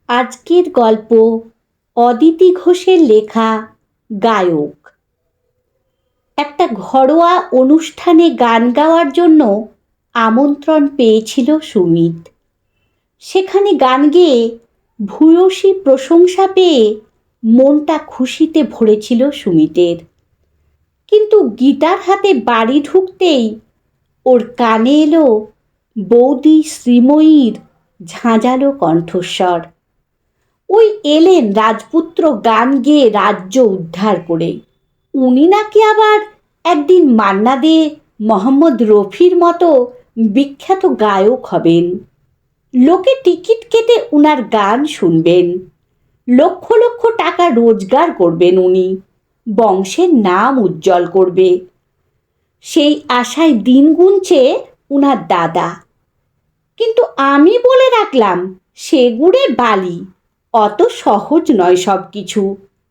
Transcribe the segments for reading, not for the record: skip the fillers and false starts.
আজকের গল্প অদিতি ঘোষের লেখা গায়ক। একটা ঘরোয়া অনুষ্ঠানে গান গাওয়ার জন্য আমন্ত্রণ পেয়েছিল সুমিত। সেখানে গান গেয়ে ভূয়সী প্রশংসা পেয়ে মনটা খুশিতে ভরেছিল সুমিতের। কিন্তু গিটার হাতে বাড়ি ঢুকতেই ওর কানে এলো বৌদি শ্রীময়ীর ঝাঁঝালো কণ্ঠস্বর। ওই এলেন রাজপুত্র গান গেয়ে রাজ্য উদ্ধার করে। উনি নাকি আবার একদিন মান্না দে, মোহাম্মদ রফির মতো বিখ্যাত গায়ক হবেন। লোকে টিকিট কেটে উনার গান শুনবেন, লক্ষ লক্ষ টাকা রোজগার করবেন উনি, বংশের নাম উজ্জ্বল করবে। সেই আশায় দিন গুনছে উনার দাদা। কিন্তু আমি বলে রাখলাম, সে গুড়ের বালি, অত সহজ নয় সব কিছু।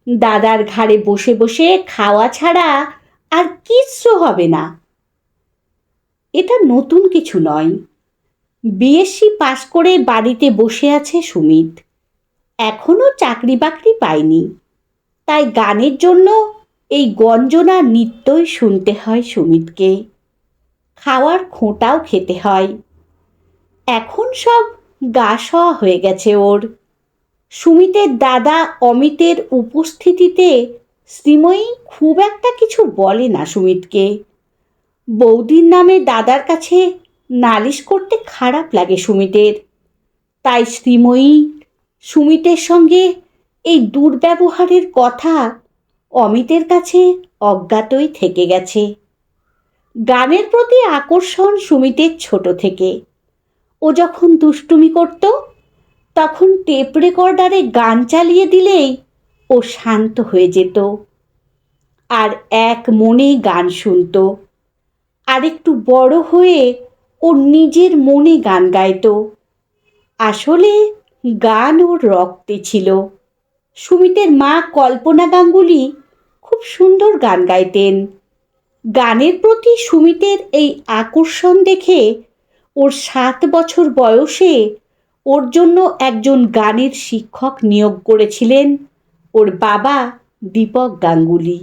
দাদার ঘাড়ে বসে বসে খাওয়া ছাড়া আর কিচ্ছু হবে না। এটা নতুন কিছু নয়। বিএসসি পাশ করে বাড়িতে বসে আছে সুমিত। এখনো চাকরি বাকরি পায়নি, তাই গানের জন্য এই গঞ্জনা নিত্যই শুনতে হয় সুমিতকে। খাওয়ার খোঁটাও খেতে হয়। এখন সব গা সওয়া হয়ে গেছে ওর। সুমিতের দাদা অমিতের উপস্থিতিতে শ্রীময়ী খুব একটা কিছু বলে না সুমিতকে। বৌদির নামে দাদার কাছে নালিশ করতে খারাপ লাগে সুমিতের। তাই শ্রীময়ী সুমিতের সঙ্গে এই দুর্ব্যবহারের কথা অমিতের কাছে অজ্ঞাতই থেকে গেছে। গানের প্রতি আকর্ষণ সুমিতের ছোট থেকে। ও যখন দুষ্টুমি করত, তখন টেপ রেকর্ডারে গান চালিয়ে দিলেই ও শান্ত হয়ে যেত আর এক মনে গান শুনত। আর একটু বড় হয়ে ও নিজের মনে গান গাইত। আসলে গান ওর রক্তে ছিল। সুমিতের মা কল্পনা গাঙ্গুলি খুব সুন্দর গান গাইতেন। গানের প্রতি সুমিতের এই আকর্ষণ দেখে ওর 7 বছর বয়সে ওর জন্য একজন গানের শিক্ষক নিয়োগ করেছিলেন ওর বাবা দীপক গাঙ্গুলি।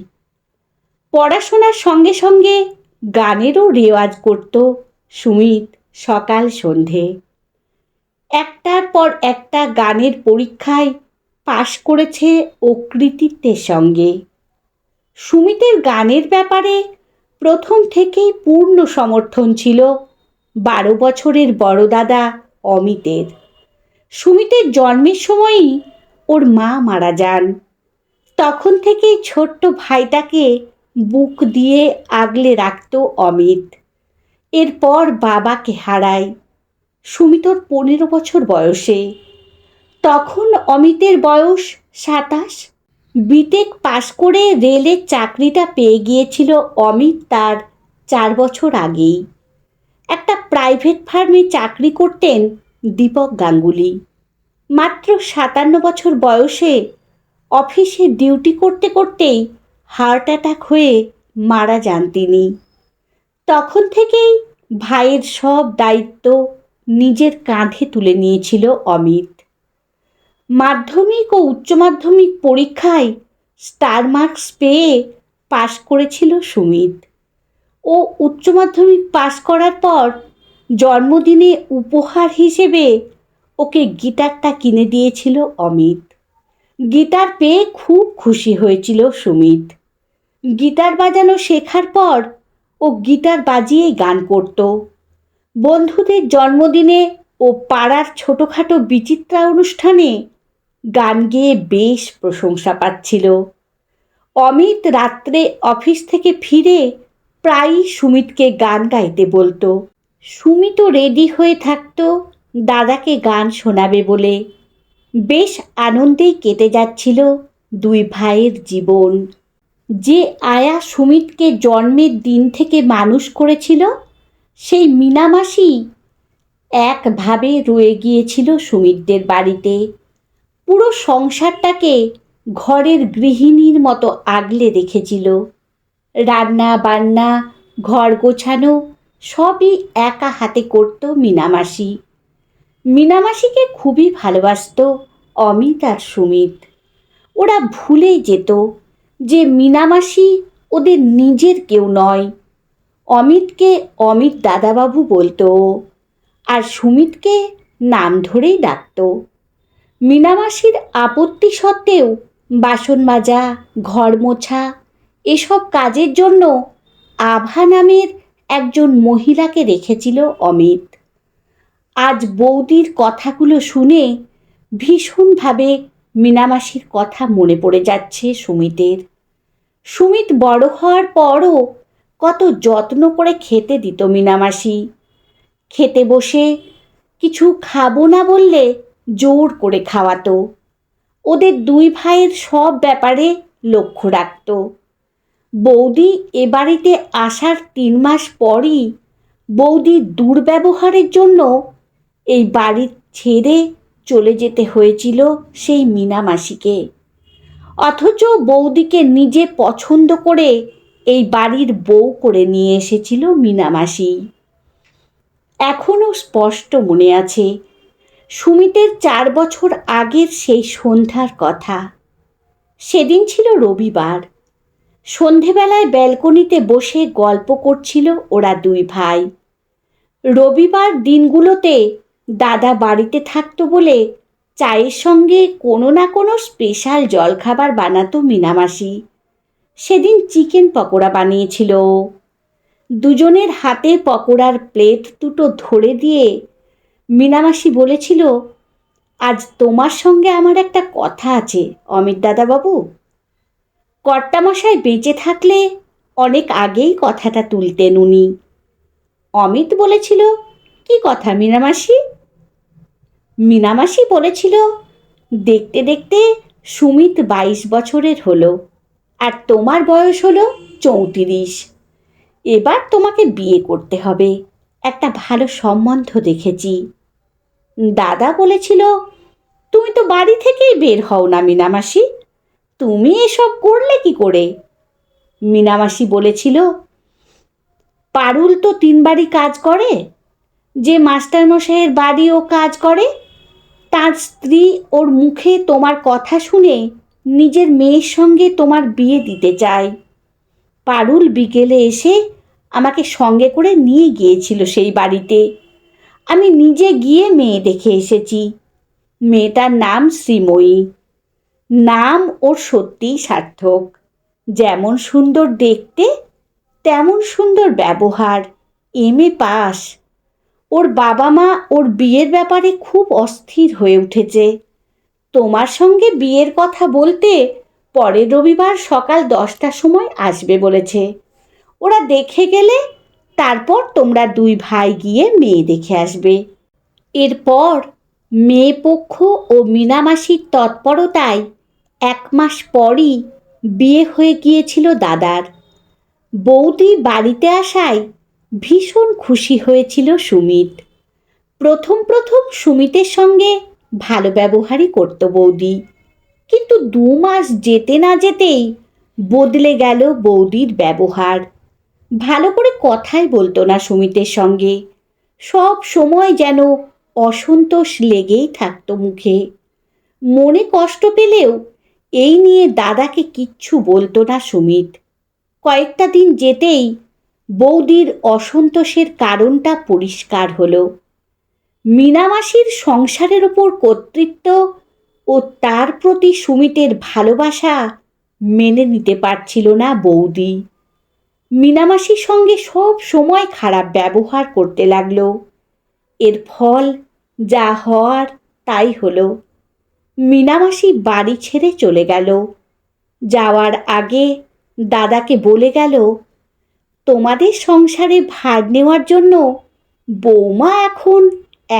পড়াশোনার সঙ্গে সঙ্গে গানেরও রেওয়াজ করত সুমিত সকাল সন্ধে। একটার পর একটা গানের পরীক্ষায় পাশ করেছে ও কৃতিত্বের সঙ্গে। সুমিতের গানের ব্যাপারে প্রথম থেকেই পূর্ণ সমর্থন ছিল 12 বছরের বড় দাদা অমিতের। সুমিতের জন্মের সময়ই ওর মা মারা যান। তখন থেকেই ছোট্ট ভাইটাকে বুক দিয়ে আগলে রাখত অমিত। এরপর বাবাকে হারায় সুমিতর 15 বছর বয়সে। তখন অমিতের বয়স 27। বিটেক পাশ করে রেলের চাকরিটা পেয়ে গিয়েছিল অমিত তার 4 বছর আগেই। একটা প্রাইভেট ফার্মে চাকরি করতেন দীপক গাঙ্গুলি। মাত্র 57 বছর বয়সে অফিসে ডিউটি করতে করতেই হার্ট অ্যাটাক হয়ে মারা যান তিনি। তখন থেকেই ভাইয়ের সব দায়িত্ব নিজের কাঁধে তুলে নিয়েছিল অমিত। মাধ্যমিক ও উচ্চ মাধ্যমিক পরীক্ষায় স্টার মার্কস পেয়ে পাশ করেছিল সুমিত। ও উচ্চ মাধ্যমিক পাশ করার পর জন্মদিনে উপহার হিসেবে ওকে গিটারটা কিনে দিয়েছিল অমিত। গিটার পেয়ে খুব খুশি হয়েছিল সুমিত। গিটার বাজানো শেখার পর ও গিটার বাজিয়ে গান করত। বন্ধুদের জন্মদিনে ও পাড়ার ছোটোখাটো বিচিত্রা অনুষ্ঠানে গান গেয়ে বেশ প্রশংসা পাচ্ছিল। অমিত রাত্রে অফিস থেকে ফিরে প্রায়ই সুমিতকে গান গাইতে বলতো। সুমিতও রেডি হয়ে থাকতো দাদাকে গান শোনাবে বলে। বেশ আনন্দেই কেটে যাচ্ছিল দুই ভাইয়ের জীবন। যে আয়া সুমিতকে জন্মের দিন থেকে মানুষ করেছিল, সেই মিনামাসি একভাবে রয়ে গিয়েছিল সুমিতদের বাড়িতে। পুরো সংসারটাকে ঘরের গৃহিণীর মতো আগলে রেখেছিল। রান্না বান্না, ঘর গোছানো সবই একা হাতে করত মিনামাসি। মিনামাসিকে খুবই ভালোবাসত অমিত আর সুমিত। ওরা ভুলেই যেত যে মীনামাসি ওদের নিজের কেউ নয়। অমিতকে অমিত দাদাবাবু বলতো, আর সুমিতকে নাম ধরেই ডাকত। মীনামাসির আপত্তি সত্ত্বেও বাসন মাজা, ঘর মোছা এসব কাজের জন্য আভা নামের একজন মহিলাকে রেখেছিল অমিত। আজ বৌদির কথাগুলো শুনে ভীষণভাবে মীনামাসির কথা মনে পড়ে যাচ্ছে সুমিতের। সুমিত বড় হওয়ার পরও কত যত্ন করে খেতে দিত মীনামাসি। খেতে বসে কিছু খাবো না বললে জোর করে খাওয়াতো। ওদের দুই ভাইয়ের সব ব্যাপারে লক্ষ্য রাখত। বৌদি এ বাড়িতে আসার 3 মাস পরই বৌদির দুর্ব্যবহারের জন্য এই বাড়ি ছেড়ে চলে যেতে হয়েছিল সেই মীনামাসিকে। অথচ বৌদিকে নিজে পছন্দ করে এই বাড়ির বউ করে নিয়ে এসেছিল মীনামাসি। এখনও স্পষ্ট মনে আছে সুমিতের 4 বছর আগের সেই সন্ধ্যার কথা। সেদিন ছিল রবিবার। সন্ধেবেলায় ব্যালকনিতে বসে গল্প করছিল ওরা দুই ভাই। রবিবার দিনগুলোতে দাদা বাড়িতে থাকতো বলে চায়ের সঙ্গে কোনো না কোনো স্পেশাল জলখাবার বানাতো মীনামাসি। সেদিন চিকেন পকোড়া বানিয়েছিল। দুজনের হাতে পকোড়ার প্লেট দুটো ধরে দিয়ে মীনামাসি বলেছিল, আজ তোমার সঙ্গে আমার একটা কথা আছে অমিত দাদাবাবু। কর্তামশাই বেঁচে থাকলে অনেক আগেই কথাটা তুলতেন উনি। অমিত বলেছিল, কি কথা মীনামাসি? মীনামাসি বলেছিল, দেখতে দেখতে সুমিত 22 বছরের হলো, আর তোমার বয়স হলো 34। এবার তোমাকে বিয়ে করতে হবে। একটা ভালো সম্বন্ধ দেখেছি। দাদা বলেছিল, তুমি তো বাড়ি থেকেই বের হও না মীনামাসি, তুমি এসব করলে কি করে? মীনামাসি বলেছিল, পারুল তো 3 বাড়ি কাজ করে। যে মাস্টারমশাইয়ের বাড়ি ও কাজ করে, তার স্ত্রী ওর মুখে তোমার কথা শুনে নিজের মেয়ের সঙ্গে তোমার বিয়ে দিতে চায়। পারুল বিকেলে এসে আমাকে সঙ্গে করে নিয়ে গিয়েছিল সেই বাড়িতে। আমি নিজে গিয়ে মেয়ে দেখে এসেছি। মেয়েটার নাম শ্রীময়ী। নাম ওর সত্যিই সার্থক। যেমন সুন্দর দেখতে তেমন সুন্দর ব্যবহার, MA পাস। ওর বাবা মা ওর বিয়ের ব্যাপারে খুব অস্থির হয়ে উঠেছে। তোমার সঙ্গে বিয়ের কথা বলতে পরের রবিবার সকাল 10টার সময় আসবে বলেছে। ওরা দেখে গেলে তারপর তোমরা দুই ভাই গিয়ে মেয়ে দেখে আসবে। এরপর মেয়ে পক্ষ ও মীনামাসির তৎপরতায় 1 মাস পরই বিয়ে হয়ে গিয়েছিল দাদার। বৌদি বাড়িতে আসায় ভীষণ খুশি হয়েছিল সুমিত। প্রথম প্রথম সুমিতের সঙ্গে ভালো ব্যবহারই করত বৌদি, কিন্তু 2 মাস যেতে না যেতেই বদলে গেল বৌদির ব্যবহার। ভালো করে কথাই বলতো না সুমিতের সঙ্গে। সব সময় যেন অসন্তোষ লেগেই থাকতো মুখে। মনে কষ্ট পেলেও এই নিয়ে দাদাকে কিচ্ছু বলতো না সুমিত। কয়েকটা দিন যেতেই বৌদির অসন্তোষের কারণটা পরিষ্কার হলো। মীনামাসির সংসারের ওপর কর্তৃত্ব ও তার প্রতি সুমিতের ভালোবাসা মেনে নিতে পারছিল না বৌদি। মীনামাসির সঙ্গে সব সময় খারাপ ব্যবহার করতে লাগলো। এর ফল যা হওয়ার তাই হলো। মীনামাসি বাড়ি ছেড়ে চলে গেল। যাওয়ার আগে দাদাকে বলে গেল, তোমাদের সংসারে ভার নেওয়ার জন্য বৌমা এখন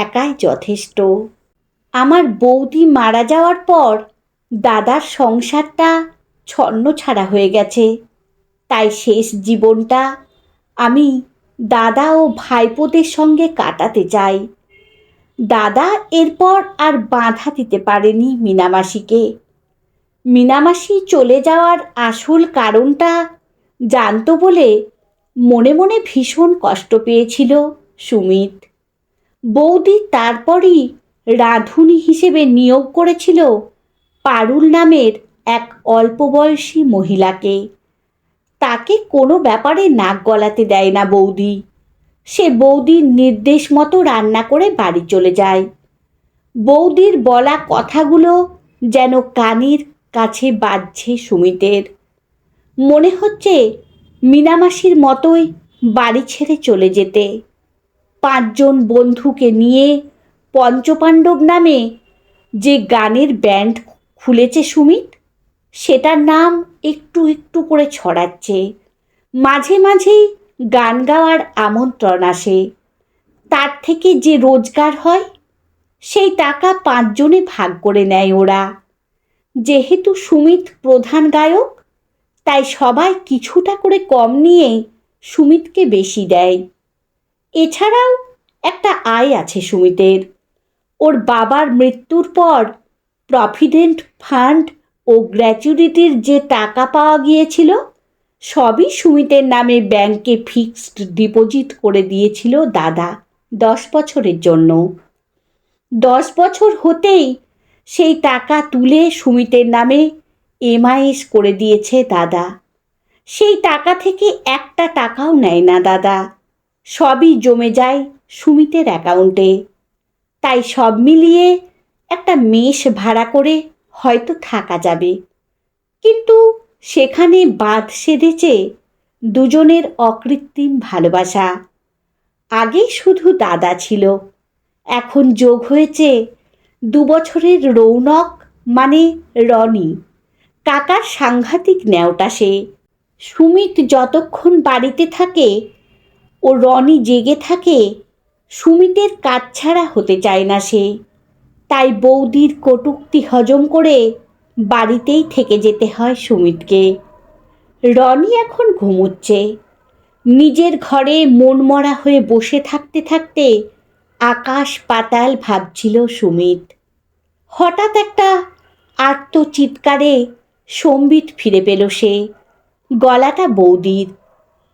একাই যথেষ্ট। আমার বৌদি মারা যাওয়ার পর দাদার সংসারটা ছন্নছাড়া হয়ে গেছে। তাই শেষ জীবনটা আমি দাদা ও ভাইপোদের সঙ্গে কাটাতে চাই। দাদা এরপর আর বাধা দিতে পারেনি মীনামাসিকে। মীনামাসি চলে যাওয়ার আসল কারণটা জানতো বলে মনে মনে ভীষণ কষ্ট পেয়েছিল সুমিত। বৌদি তারপরই রাঁধুনি হিসেবে নিয়োগ করেছিল পারুল নামের এক অল্প বয়সী মহিলাকে। তাকে কোনো ব্যাপারে নাক গলাতে দেয় না বৌদি। সে বৌদির নির্দেশ মতো রান্না করে বাড়ি চলে যায়। বৌদির বলা কথাগুলো যেন কানের কাছে বাজছে সুমিতের। মনে হচ্ছে মিনামাসির মতোই বাড়ি ছেড়ে চলে যেতে। 5 জন বন্ধুকে নিয়ে পঞ্চপাণ্ডব নামে যে গানের ব্যান্ড খুলেছে সুমিত, সেটার নাম একটু একটু করে ছড়াচ্ছে। মাঝে মাঝেই গান গাওয়ার আমন্ত্রণ আসে। তার থেকে যে রোজগার হয় সেই টাকা 5 জনে ভাগ করে নেয় ওরা। যেহেতু সুমিত প্রধান গায়ক, তাই সবাই কিছুটা করে কম নিয়ে সুমিতকে বেশি দেয়। এছাড়াও একটা আয় আছে সুমিতের। ওর বাবার মৃত্যুর পর প্রভিডেন্ট ফান্ড ও গ্র্যাচুইটির যে টাকা পাওয়া গিয়েছিল, সবই সুমিতের নামে ব্যাংকে ফিক্সড ডিপোজিট করে দিয়েছিল দাদা 10 বছরের জন্য। 10 বছর হতেই সেই টাকা তুলে সুমিতের নামে এমআইএস করে দিয়েছে দাদা। সেই টাকা থেকে একটা টাকাও নেয় না দাদা, সবই জমে যায় সুমিতের অ্যাকাউন্টে। তাই সব মিলিয়ে একটা মেস ভাড়া করে হয়তো থাকা যাবে, কিন্তু সেখানে বাঁধ সেধেছে দুজনের অকৃত্রিম ভালোবাসা। আগে শুধু দাদা ছিল, এখন যোগ হয়েছে 2 বছরের রৌনক মানে রনি। কাকার সাংঘাতিক ন্যাওটা সে। সুমিত যতক্ষণ বাড়িতে থাকে ও রনি জেগে থাকে, সুমিতের কাছছাড়া হতে চায় না সে। তাই বৌদির কটূক্তি হজম করে বাড়িতেই থেকে যেতে হয় সুমিতকে। রনি এখন ঘুমুচ্ছে। নিজের ঘরে মনমরা হয়ে বসে থাকতে থাকতে আকাশ পাতাল ভাবছিল সুমিত। হঠাৎ একটা আর্ত চিৎকারে সম্বিত ফিরে পেল সে। গলাটা বৌদির।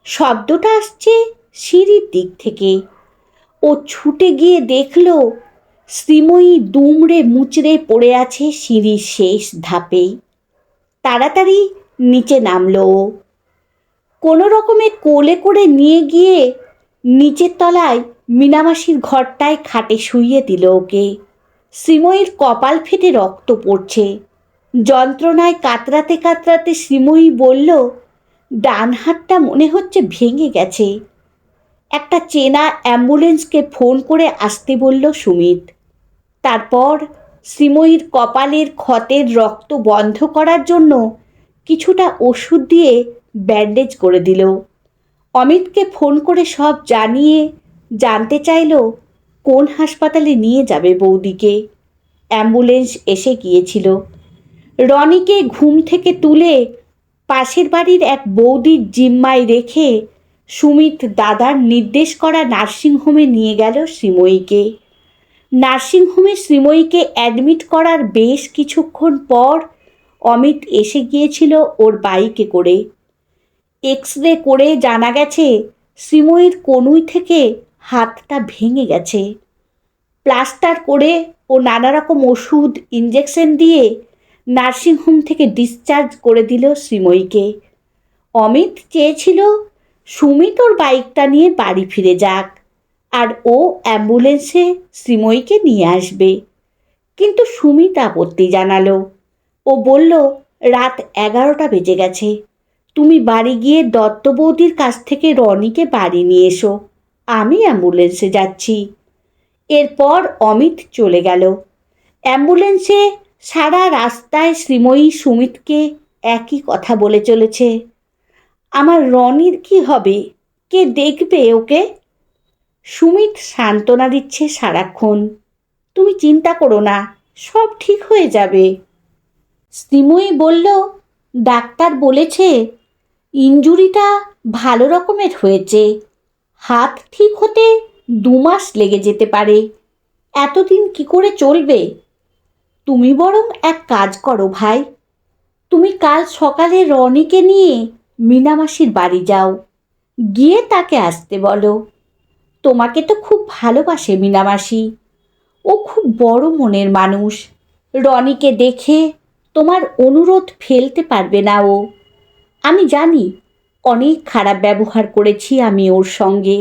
শব্দটা আসছে সিঁড়ির দিক থেকে। ও ছুটে গিয়ে দেখল শ্রীময়ী দুমড়ে মুচড়ে পড়ে আছে সিঁড়ির শেষ ধাপেই। তাড়াতাড়ি নিচে নামলো ও। কোনো রকমে কোলে করে নিয়ে গিয়ে নিচের তলায় মিনামাসির ঘরটায় খাটে শুইয়ে দিল ওকে। শ্রীময়ীর কপাল ফেটে রক্ত পড়ছে। যন্ত্রণায় কাতরাতে কাতরাতে শ্রীময়ী বলল, ডান হাতটা মনে হচ্ছে ভেঙে গেছে। একটা চেনা অ্যাম্বুলেন্সকে ফোন করে আসতে বলল সুমিত। তারপর শ্রীময়ীর কপালের ক্ষতের রক্ত বন্ধ করার জন্য কিছুটা ওষুধ দিয়ে ব্যান্ডেজ করে দিল। অমিতকে ফোন করে সব জানিয়ে জানতে চাইল কোন হাসপাতালে নিয়ে যাবে বৌদিকে। অ্যাম্বুলেন্স এসে গিয়েছিল। রনিকে ঘুম থেকে তুলে পাশের বাড়ির এক বৌদির জিম্মায় রেখে সুমিত দাদার নির্দেশ করা নার্সিংহোমে নিয়ে গেল শ্রীময়ীকে। নার্সিংহোমে শ্রীময়ীকে অ্যাডমিট করার বেশ কিছুক্ষণ পর অমিত এসে গিয়েছিল ওর বাইকে করে। এক্স-রে করে জানা গেছে শ্রীময়ীর কনুই থেকে হাতটা ভেঙে গেছে। প্লাস্টার করে ও নানা রকম ওষুধ ইঞ্জেকশন দিয়ে নার্সিংহোম থেকে ডিসচার্জ করে দিল শ্রীময়ীকে। অমিত চেয়েছিল সুমিত ওর বাইকটা নিয়ে বাড়ি ফিরে যাক, আর ও অ্যাম্বুলেন্সে শ্রীময়ীকে নিয়ে আসবে। কিন্তু সুমিত আপত্তি জানালো। ও বলল, রাত 11টা বেজে গেছে, তুমি বাড়ি গিয়ে দত্ত বৌদির কাছ থেকে রনিকে বাড়ি নিয়ে এসো, আমি অ্যাম্বুলেন্সে যাচ্ছি। এরপর অমিত চলে গেল। অ্যাম্বুলেন্সে সারা রাস্তায় শ্রীময়ী সুমিতকে একই কথা বলে চলেছে, আমার রনির কি হবে, কে দেখবে ওকে? সুমিত সান্ত্বনা দিচ্ছে সারাক্ষণ, তুমি চিন্তা করো না, সব ঠিক হয়ে যাবে। শ্রীময়ী বলল, ডাক্তার বলেছে ইনজুরিটা ভালো রকমের হয়েছে, হাত ঠিক হতে 2 মাস লেগে যেতে পারে। এতদিন কি করে চলবে? তুমি বরং এক কাজ করো ভাই, তুমি কাল সকালে রনিকে নিয়ে মিনামাসির বাড়ি যাও, গিয়ে তাকে আসতে বলো। তোমাকে তো খুব ভালোবাসে মিনামাসি, ও খুব বড় মনের মানুষ। রনিকে দেখে তোমার অনুরোধ ফেলতে পারবে না ও। আমি জানি অনেক খারাপ ব্যবহার করেছি আমি ওর সঙ্গে।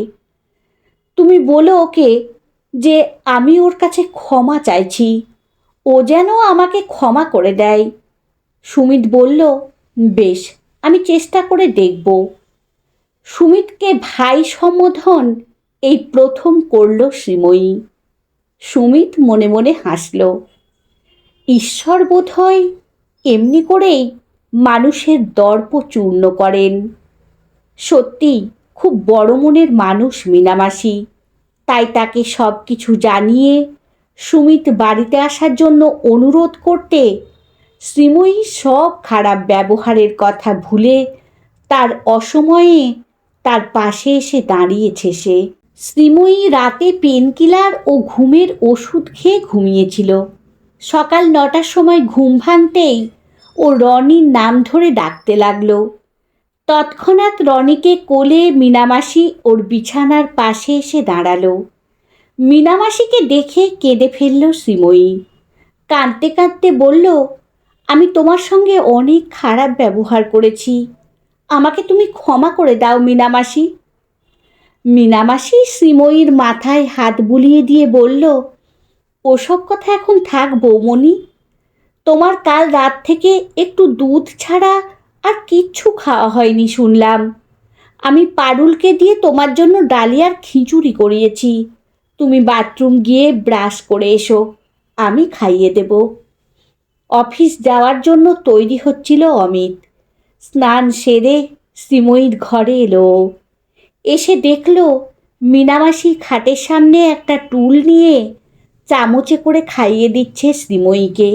তুমি বলো ওকে যে আমি ওর কাছে ক্ষমা চাইছি, ও যেন আমাকে ক্ষমা করে দেয়। সুমিত বলল, বেশ, আমি চেষ্টা করে দেখব। সুমিতকে ভাই সম্বোধন এই প্রথম করল শ্রীময়ী। সুমিত মনে মনে হাসল। ঈশ্বর বোধহয় এমনি করেই মানুষের দর্প চূর্ণ করেন। সত্যি খুব বড় মনের মানুষ মীনামাসি। তাই তাকে সব কিছু জানিয়ে সুমিত বাড়িতে আসার জন্য অনুরোধ করতে শ্রীময়ী সব খারাপ ব্যবহারের কথা ভুলে তার অসময়ে তার পাশে এসে দাঁড়িয়েছে সে। শ্রীময়ী রাতে পেনকিলার ও ঘুমের ওষুধ খেয়ে ঘুমিয়েছিল। সকাল 9টার সময় ঘুম ভাঙতেই ও রনির নাম ধরে ডাকতে লাগলো। তৎক্ষণাৎ রনিকে কোলে মীনামাসি ওর বিছানার পাশে এসে দাঁড়ালো। মীনামাসিকে দেখে কেঁদে ফেলল শ্রীময়ী। কাঁদতে কাঁদতে বলল, আমি তোমার সঙ্গে অনেক খারাপ ব্যবহার করেছি, আমাকে তুমি ক্ষমা করে দাও মীনামাসি। মীনামাসি শ্রীময়ীর মাথায় হাত বুলিয়ে দিয়ে বলল, ওসব কথা এখন থাক বৌমণি। তোমার কাল রাত থেকে একটু দুধ ছাড়া আর কিচ্ছু খাওয়া হয়নি শুনলাম। আমি পারুলকে দিয়ে তোমার জন্য ডালিয়ার খিচুড়ি করিয়েছি। তুমি বাথরুম গিয়ে ব্রাশ করে এসো, আমি খাইয়ে দেব। অফিস যাওয়ার জন্য তৈরি হচ্ছিল অমিত। স্নান সেরে শ্রীময়ীর ঘরে এলো। এসে দেখল মীনামাসি খাটের সামনে একটা টুল নিয়ে চামচে করে খাইয়ে দিচ্ছে শ্রীময়ীকে।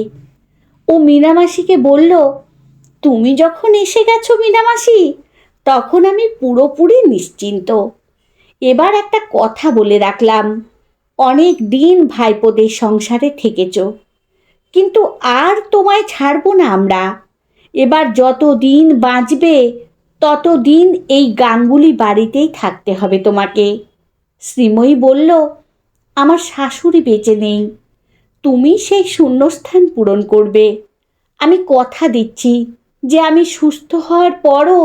ও মীনামাসিকে বলল, তুমি যখন এসে গেছো মীনামাসি, তখন আমি পুরোপুরি নিশ্চিন্ত। এবার একটা কথা বলে রাখলাম, অনেক দিন ভাইপোদের সংসারে থেকেছ, কিন্তু আর তোমায় ছাড়ব না আমরা। এবার যত দিন বাঁচবে তত দিন এই গাঙ্গুলি বাড়িতেই থাকতে হবে তোমাকে। শ্রীময়ী বলল, আমার শাশুড়ি বেঁচে নেই, তুমি সেই শূন্যস্থান পূরণ করবে। আমি কথা দিচ্ছি যে আমি সুস্থ হওয়ার পরও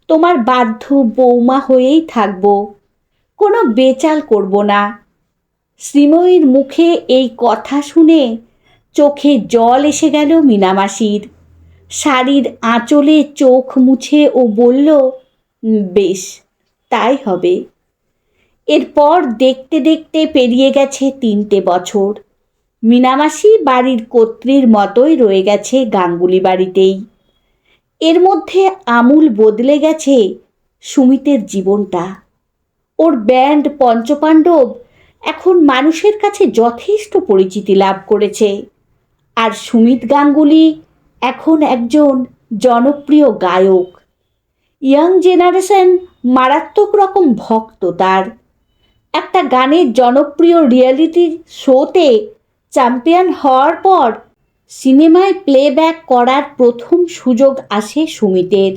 তোমার বাধ্য বৌমা হয়েই থাকব, কোনো বেচাল করব না। শ্রীময়ীর মুখে এই কথা শুনে চোখে জল এসে গেল মীনামাসির। শাড়ির আঁচলে চোখ মুছে ও বলল, বেশ, তাই হবে। এরপর দেখতে দেখতে পেরিয়ে গেছে 3টে বছর। মীনামাসি বাড়ির কর্ত্রীর মতোই রয়ে গেছে গাঙ্গুলি বাড়িতেই। এর মধ্যে আমূল বদলে গেছে সুমিতের জীবনটা। ওর ব্যান্ড পঞ্চপাণ্ডব এখন মানুষের কাছে যথেষ্ট পরিচিতি লাভ করেছে। আর সুমিত গাঙ্গুলি এখন একজন জনপ্রিয় গায়ক। ইয়াং জেনারেশন মারাত্মক রকম ভক্ত তার। একটা গানের জনপ্রিয় রিয়েলিটি শোতে চ্যাম্পিয়ন হওয়ার পর সিনেমায় প্লেব্যাক করার প্রথম সুযোগ আসে সুমিতের।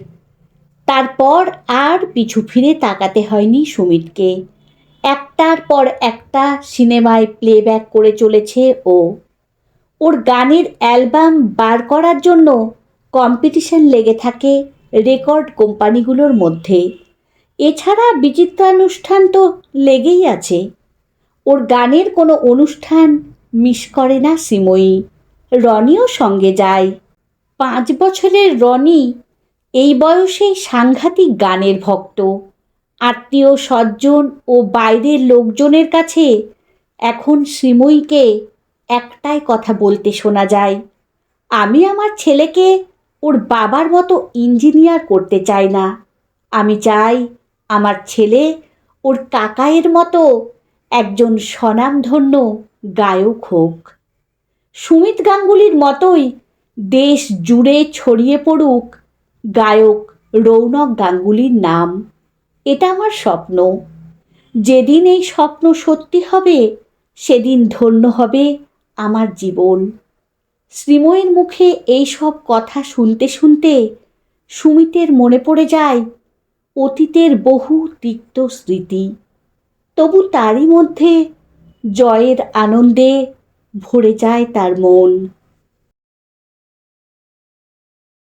তারপর আর পিছু ফিরে তাকাতে হয়নি সুমিতকে। একটার পর একটা সিনেমায় প্লেব্যাক করে চলেছে ও। ওর গানের অ্যালবাম বার করার জন্য কম্পিটিশন লেগে থাকে রেকর্ড কোম্পানিগুলোর মধ্যে। এছাড়া বিচিত্রানুষ্ঠান তো লেগেই আছে। ওর গানের কোনো অনুষ্ঠান মিস করে না শ্রীময়ী। রনিও সঙ্গে যায়। 5 বছরের রনি এই বয়সেই সাংঘাতিক গানের ভক্ত। আত্মীয় স্বজন ও বাইরের লোকজনের কাছে এখন শ্রীময়ীকে একটাই কথা বলতে শোনা যায়, আমি আমার ছেলেকে ওর বাবার মতো ইঞ্জিনিয়ার করতে চাই না, আমি চাই আমার ছেলে ওর কাকায়ের মতো একজন স্বনামধন্য গায়ক হোক। সুমিত গাঙ্গুলির মতোই দেশ জুড়ে ছড়িয়ে পড়ুক গায়ক রৌনক গাঙ্গুলির নাম। এটা আমার স্বপ্ন। যেদিন এই স্বপ্ন সত্যি হবে সেদিন ধন্য হবে আমার জীবন। শ্রীময়ীর মুখে এই সব কথা শুনতে শুনতে সুমিতের মনে পড়ে যায় অতীতের বহু তিক্ত স্মৃতি। তবু তারই মধ্যে জয়ের আনন্দে ভরে যায় তার মন।